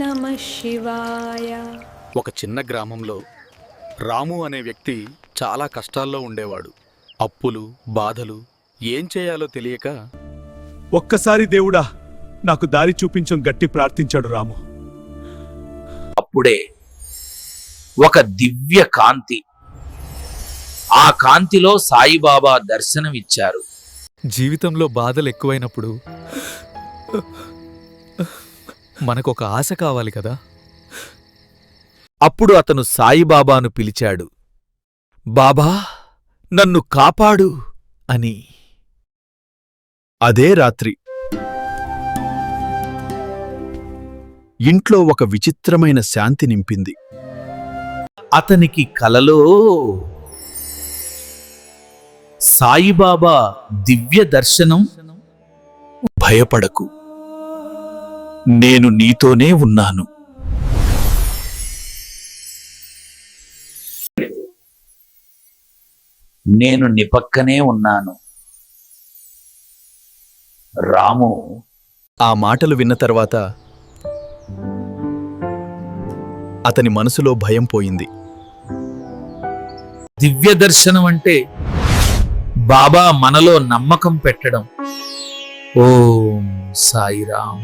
నమః శివాయ. ఒక చిన్న గ్రామంలో రాము అనే వ్యక్తి చాలా కష్టాల్లో ఉండేవాడు. అప్పులు, బాధలు, ఏం చేయాలో తెలియక ఒక్కసారి దేవుడా నాకు దారి చూపించం గట్టి ప్రార్థించాడు రాము. అప్పుడే ఒక దివ్య కాంతి, ఆ కాంతిలో సాయిబాబా దర్శనమిచ్చారు. జీవితంలో బాధలు ఎక్కువైనప్పుడు మనకొక ఆశ కావాలి కదా. అప్పుడు అతను సాయిబాబాను పిలిచాడు. బాబా, నన్ను కాపాడు అని. అదే రాత్రి ఇంట్లో ఒక విచిత్రమైన శాంతి నింపింది. అతనికి కలలో సాయిబాబా దివ్య దర్శనం. భయపడకు, నేను నీతోనే ఉన్నాను. నేను నీ పక్కనే ఉన్నాను. రాము ఆ మాటలు విన్న తర్వాత అతని మనసులో భయం పోయింది. దివ్య దర్శనం అంటే బాబా మనలో నమ్మకం పెట్టడం. ఓం సాయిరాం.